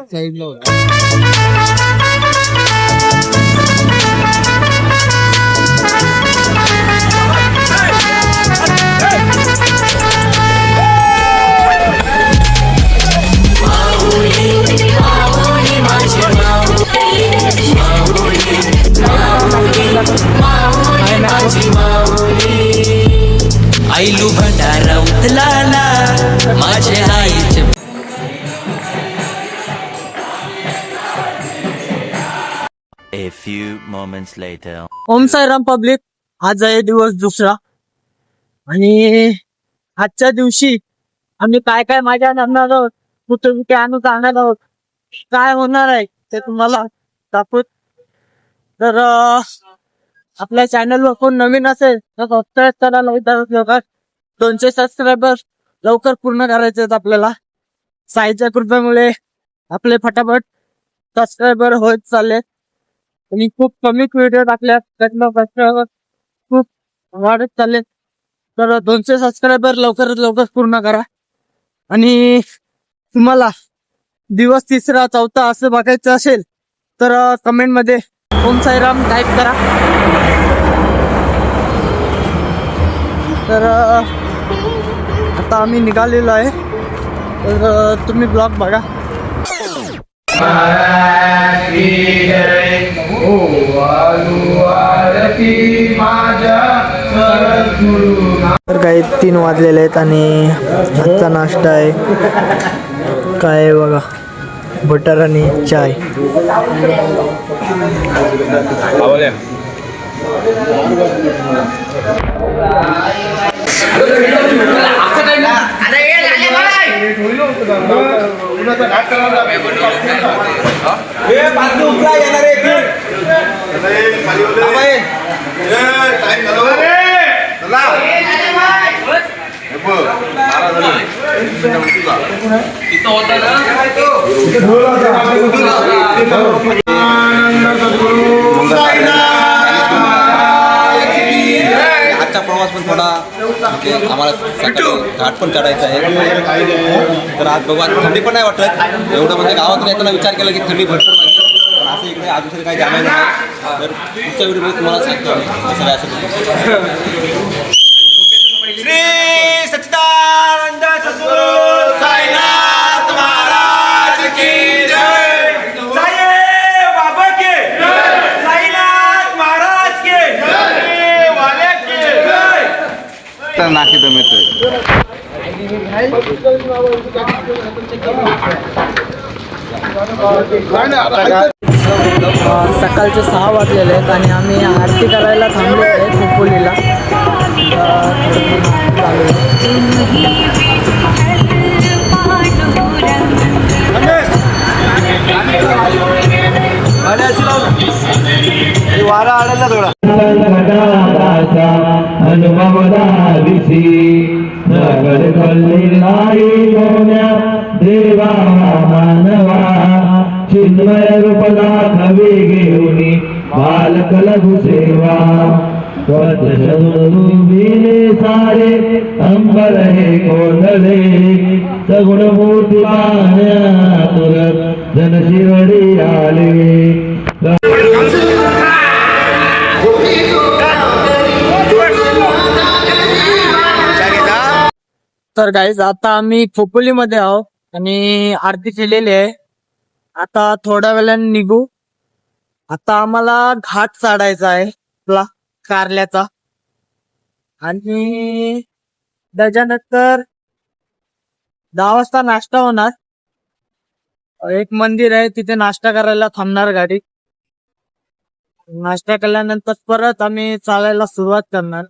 साईडला आईलू भंडारा उतलाला माझे आईचे. A few moments later. Om Sairam public. आज आहे दिवस दुसरा आणि आजच्या दिवशी आम्ही काय काय मजा आणणार आहोत, कुठे कुठे आणून जाणार आहोत, काय होणार आहे ते तुम्हाला दाखवत. तर आपल्या चॅनलवर कोण नवीन असेल तर सबस्क्राईब करा लवकर. 200 सबस्क्रायबर लवकर पूर्ण करायचे आहेत आपल्याला. साईच्या कृपेमुळे आपले फटाफट सबस्क्रायबर होत चालले आणि खूप कमी व्हिडिओ टाकल्या सबस्क्रायबर खूप वाढत चालले. तर 200 सबस्क्रायबर लवकरात लवकर पूर्ण करा. आणि तुम्हाला दिवस तिसरा चौथा असं बघायचं असेल तर कमेंट मध्ये ओम साईराम टाईप करा. तर आता आम्ही निघालेलो आहे, तर तुम्ही ब्लॉग बघा. तर काही 3 वाजलेले आहेत आणि आजचा नाश्ता आहे काय आहे बघा, बटर आणि चाय. आजचा प्रवास पण थोडा आम्हाला सकाळी घाट पण चढायचा आहे. तर आज बघू, आज थंडी पण नाही वाटत एवढं. म्हणजे गावातून येताना विचार केला की थंडी भरपूर लागते, पण असं इकडे आज दुसरं काही जाणार नाही. तर पुढच्या व्हिडिओ तुम्हाला सांगतो आम्ही असं. श्री सच्चिदानंद सद्गुरू साईनाथ महाराज की जय. साई बाबा के जय. साईनाथ महाराज के जय. वाले के जय. तर नाकी दम येतोय. सकाळचे 6 वाजलेले आहेत आणि आम्ही आरती करायला थांबलो आहे खोपोलीला. वारा आलेला थोडा देवा मानवा चिन्मय रूपदा खवे घेऊनी बालक लघु सेवा. बिले सारे अंबर हे कोंडले सगुण मूर्ती तुर जन शिरडी आले. तर गाईज आता आम्ही खोपोलीमध्ये आहोत आणि आरती केलेली आहे. आता थोड्या वेळाने निघू. आता आम्हाला घाट चढायचा आहे आपला कारल्याचा आणि त्याच्यानंतर 10 वाजता नाश्ता होणार. एक मंदिर आहे तिथे नाश्ता करायला थांबणार गाडी. नाश्ता केल्यानंतर परत आम्ही चालायला सुरुवात करणार.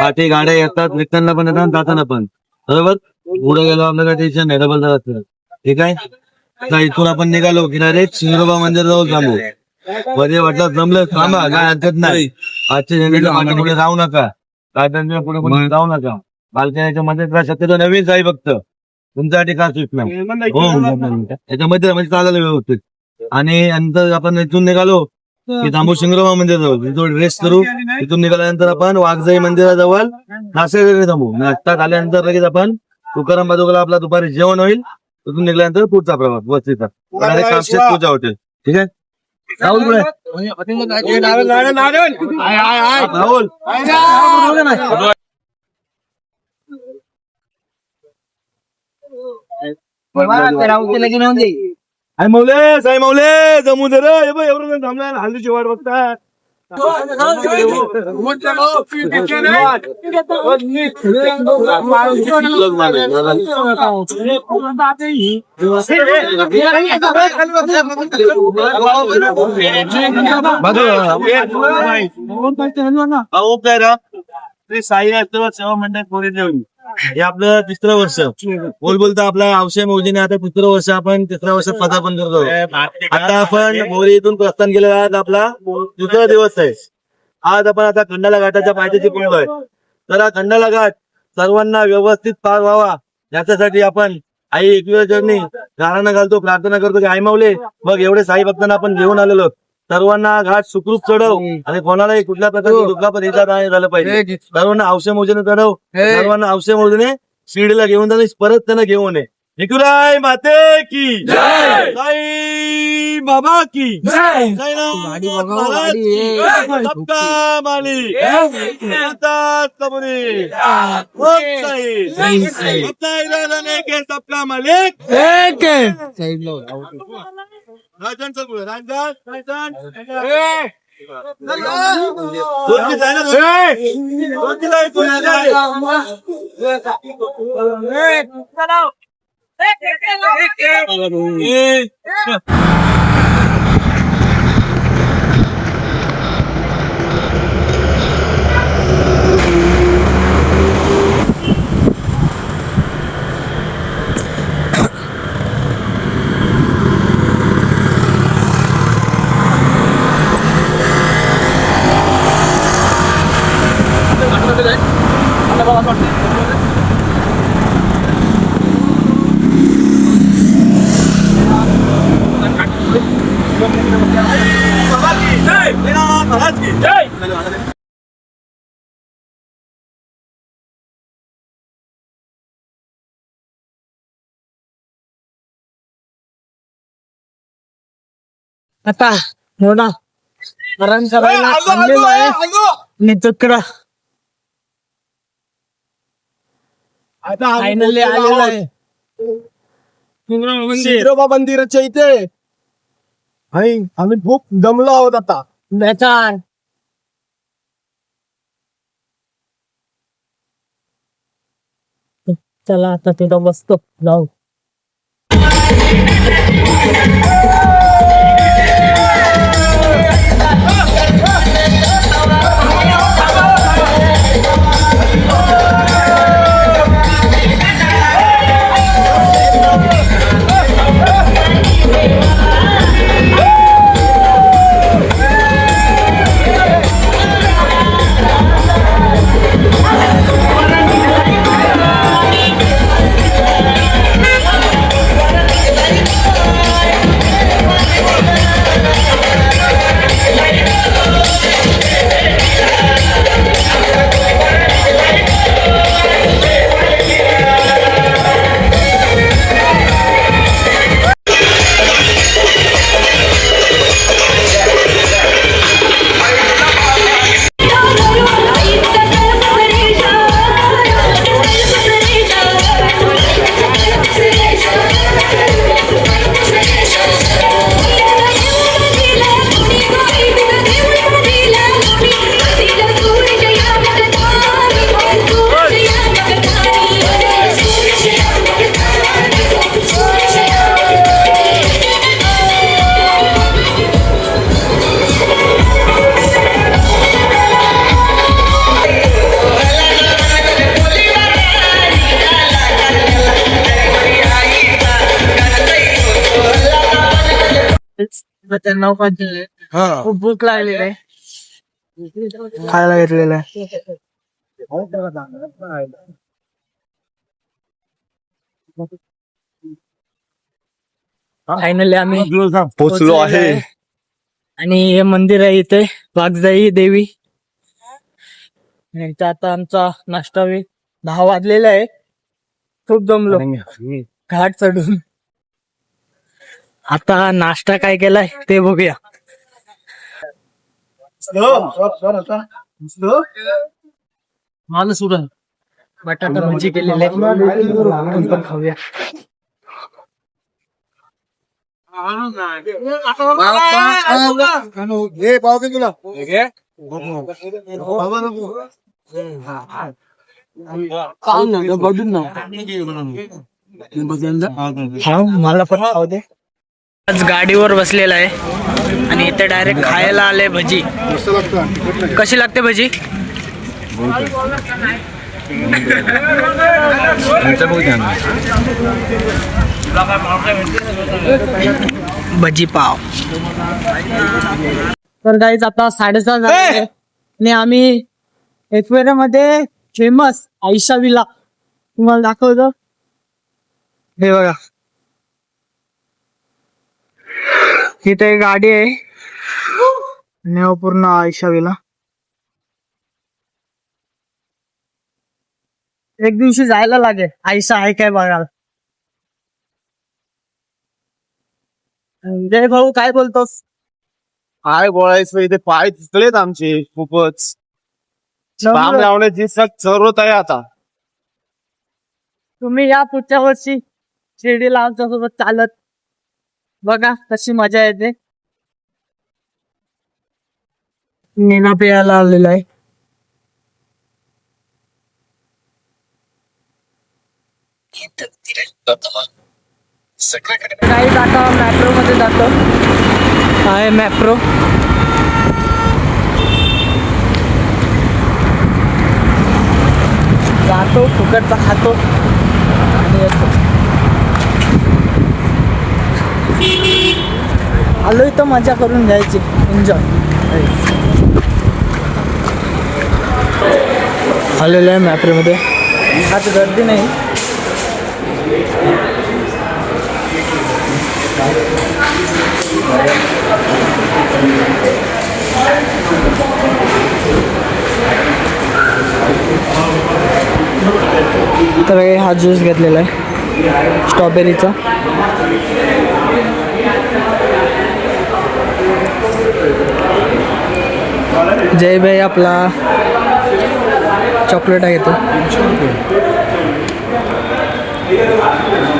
पाठी गाड्या येतात, निघताना पण येतात, जाताना पण. बरोबर, पुढे गेलो आपलं काही टेन्शन नाही, डबल जात. ठीक आहे. आता इथून आपण निघालो की डायरेक्ट शिरोबा मंदिर जाऊ थांबू. मध्ये वाटलं जमलं थांबा, काय हरकत नाही. आजच्या जनरेशन पुढे जाऊ नका, काय पुढे पुढे जाऊ नका. बालकण्याच्या मध्ये शक्यतो नवीन आहे फक्त. तुमच्यासाठी काय सूचना हो याच्यामध्ये म्हणजे चालायला व्यवस्थित आणि नंतर आपण इथून निघालो की थांबू शिंगरोबा मंदिर जाऊ तिथून रेस्ट करू. तिथून निघाल्यानंतर आपण वाघजाई मंदिराजवळ नाशिक थांबू. नाश्ता खाल्यानंतर लगेच आपण तुकाराम बाजूला आपला दुपारी जेवण होईल. तिथून निघाल्यानंतर पुढचा प्रवास वस्तीचा कापशेत पूजा हॉटेल. ठीक आहे राहुल पुढे. राहुल आई मौले साई मौले जमू दे रे एवढं थांबणार हल्लीची वाट बघतात. साई सेवा मंडळ पुढे देऊन हे आपलं तिसरं वर्ष बोलता आपल्या औषध मोदीने आता तिसरं वर्ष आपण तिसऱ्या वर्षात पदार्पण करतो. आता आपण मोरी इथून प्रस्थान केलेला आज आपला दुसरा दिवस आहे. आज आपण आता खंडाला घाटाच्या पायथ्याशी पोहोचलोय. तर हा खंडाला घाट सर्वांना व्यवस्थित पार व्हावा याच्यासाठी आपण आई एकविरा चरणी गाणं घालतो, प्रार्थना करतो की आई माऊले मग एवढे साई भक्तांना आपण घेऊन आलेलो. सर्वांना घाट सुखरूप चढव आणि कोणालाही कुठल्या प्रकारची दुखापत येता नाही झालं पाहिजे. सर्वांना औषध मोजून चढव, सर्वांना औषध मोजूने शिर्डीला घेऊन जाणे परत त्यांना घेऊन ये. एकविराई माते की साई बाबा की साईनाथ महाराज की. सबका मालिक सबरी अपना इरादा नहीं के सबका मालिक राजन चल बोले राजन आता एवढा आराम करायला थांबलेलो आहे आणि तुकडा फायनली आलेला आहे शिरोबा मंदिराच्या इथे. आम्ही खूप दमलो आहोत आता. बेचान चला आता तिथं बसतो जाऊ. त्यांना खूप भूक लागलेली आहे खायला घेतलेलं आहे. फायनली आम्ही पोचलो आहे. आणि हे मंदिर आहे इथे वाघजाई देवी. आणि इथे आता आमचा नाश्ता होईल. 10 वाजलेला आहे. खूप जमलो घाट चढून. आता नाश्ता काय केलाय ते बघूया. मला सुद्धा बटाटा भजी केलेली आहे. पण खाऊया. मला पण खाऊ दे. आज गाडीवर बसलेला आहे आणि इथे डायरेक्ट खायला आले भजी. कशी लागते भजी? भजी पाव. तर गाईज आता 6:30 झाले आणि आम्ही एक्वेरियम मध्ये फेमस आयशा विला तुम्हाला दाखवतो. हे बघा इथे एक गाडी आहे आणि पूर्ण आयशा विला. एक दिवशी जायला लागेल आयशा आहे काय बघायला. जय भाऊ काय बोलतोस? काय बोलायचं इथे पाय तिकलेत आमचे खूपच. काम लावण्याची जरूरत आहे आता. तुम्ही या पुढच्या वर्षी शिर्डीला आमच्या सोबत चालत बघा कशी मजा येते. नीना प्यायला आलेला आहे. काही आता मॅप्रो मध्ये जातो. आहे मॅप्रो. जातो फुकटचा खातो आणि येतो. आलोय तर मजा करून घ्यायची. एन्जॉय. आलेलो आहे मॅप्रो मध्ये. आज गर्दी नाही. तर हा ज्यूस घेतलेला आहे स्ट्रॉबेरीचा. जय भाई आपला चॉकलेट आहे तो.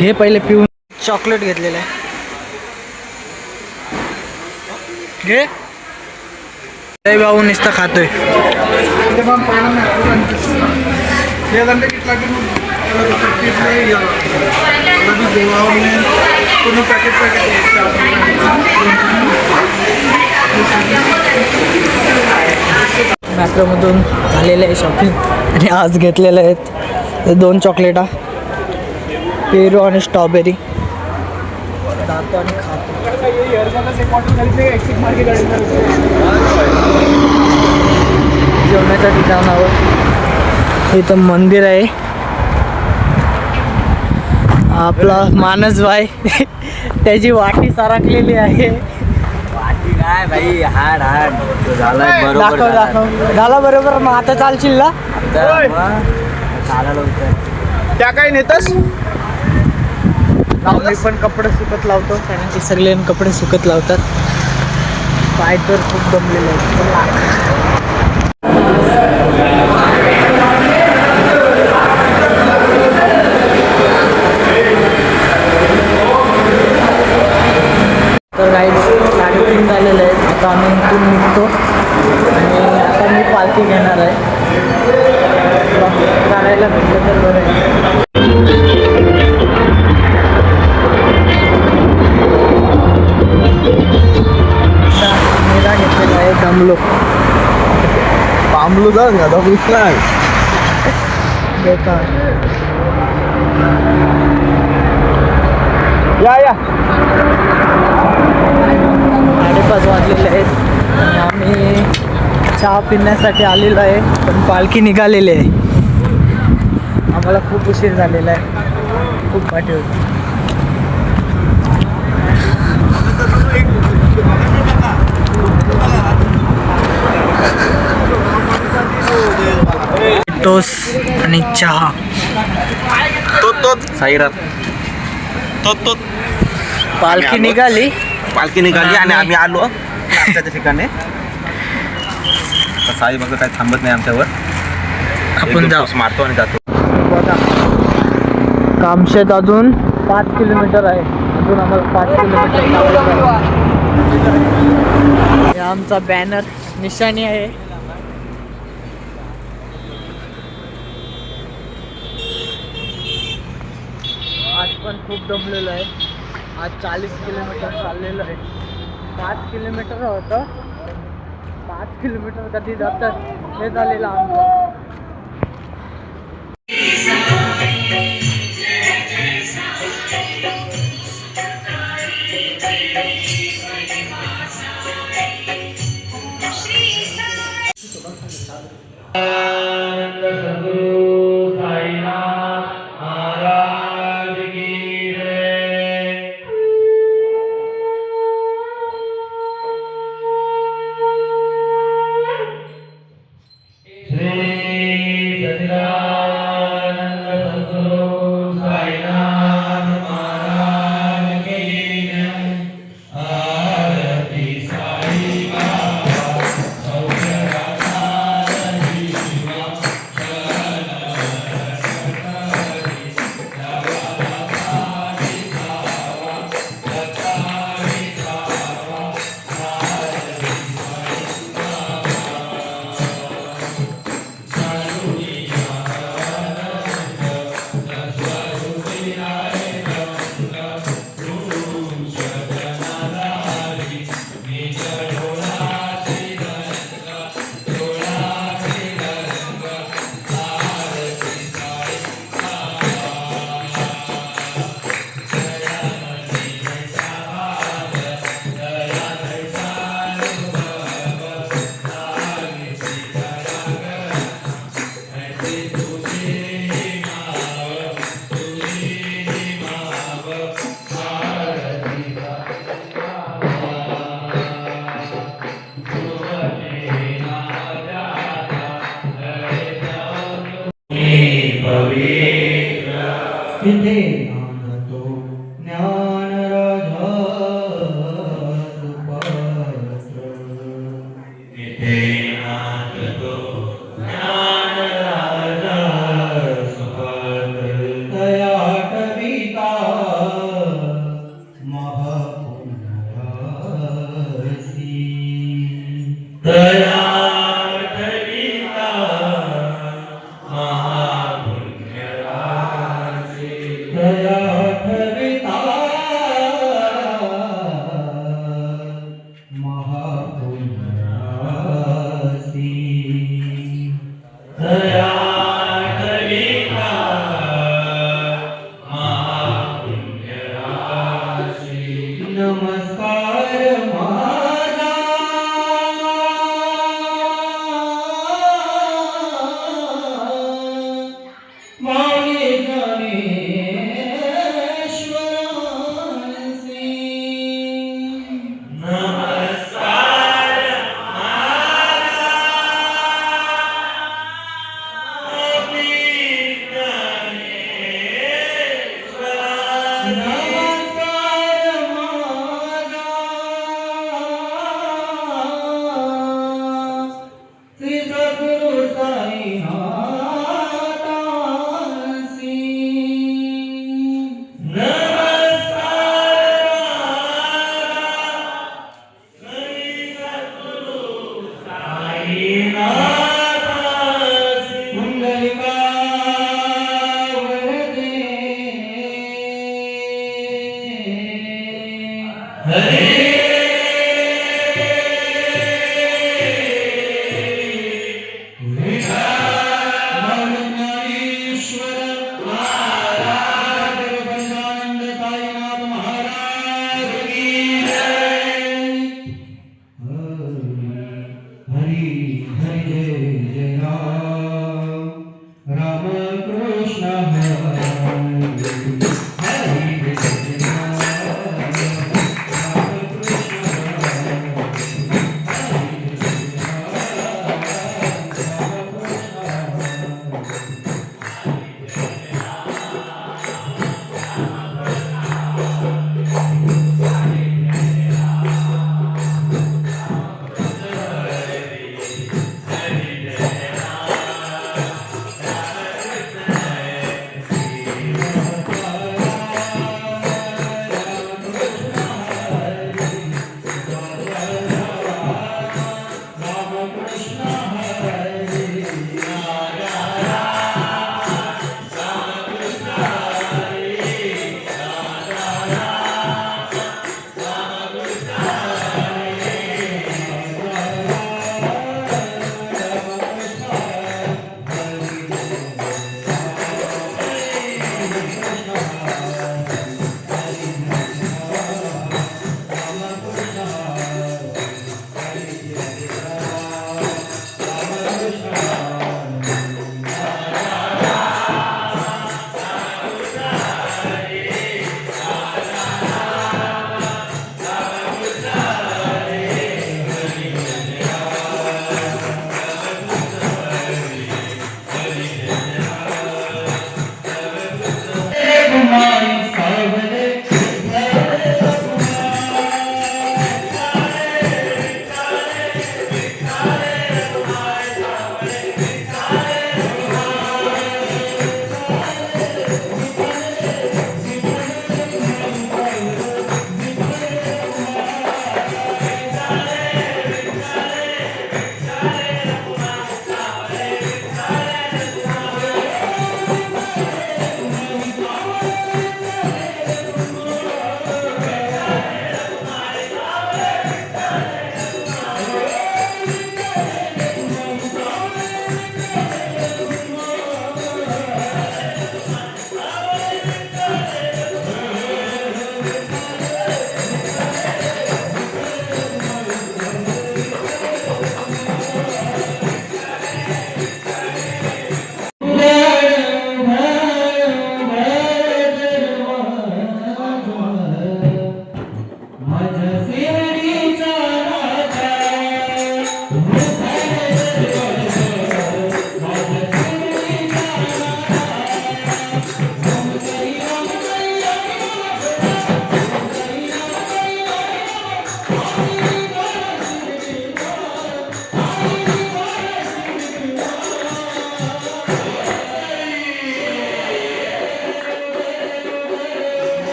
हे पहिले पिऊन. चॉकलेट घेतलेलं आहे. घे. जय भाऊ नुसतं खातोय. मॅट्रोमधून झालेलं आहे शॉपिंग आणि आज घेतलेले आहेत 2 चॉकलेटा पेरू आणि स्ट्रॉबेरी. जातो आणि खातो. जेवणाच्या ठिकाणावर इथं मंदिर आहे. आपला मानसभाई त्याची वाटी सारखलेली आहे. वाटी काय भाई हाड हाड झालाय बरोबर. दाखव झाला बरोबर. मग आता चालशील ना? चालायला होतं. त्या काय नेतस? मी पण कपडे सुकत लावतो कारण की सगळे कपडे सुकत लावतात. पाय तर खूप दमलेले आहेत. तर गाईड 3:30 झालेले आहेत. आता आम्ही इथून निघतो आणि आता मी पालखी घेणार आहे. काढायला भेटलं तर बरं आहे. मेला घेतलेला आहे दमलो. पामलू जा ना दमलोय. बेकार. या 5:30 वाजलेले आहेत आणि आम्ही चहा पिण्यासाठी आलेलो आहे. पण पालखी निघालेली आहे. आम्हाला खूप उशीर झालेला आहे. खूप खूप पाठवतो. टोस्ट आणि चहा. साईरात पालखी निघाली. पालखी निघाली आणि आम्ही आलो नाश्त्याच्या ठिकाणी. साई बघा काय थांबत नाही आमच्यावर. आपण जाऊ. मारतो आणि जातो. बघा कामशेत अजून 5 किलोमीटर आहे. अजून आम्हाला 5 किलोमीटर चालायचं आहे. हे आमचा बॅनर निशाणी आहे. आज पण खूप दमलेलो आहे. आज 40 किलोमीटर चाललेलं आहे. 5 किलोमीटर होतं. 5 किलोमीटर कधी जातात हे झालेलं आमचं. तिथे नांदतो ज्ञान राजा सुपात्र. तिथे नांदतो ज्ञान राजा सुपात्र. तया कविता महापुण्यासी. तया नमस्कार माझा मागे ज्ञानेश्वरांसी. नमस्कार श्री सद्गुरु साईनाथांसी. नमस्कार श्री सद्गुरु साईनाथांसी. कुंडलिका वरदे हरे. हरि हरि जय जय राम राम कृष्ण हरे.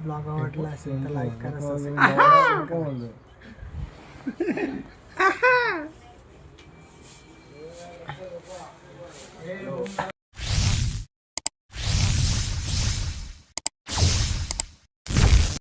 ब्लॉग आवडला असेल तर लाईक करा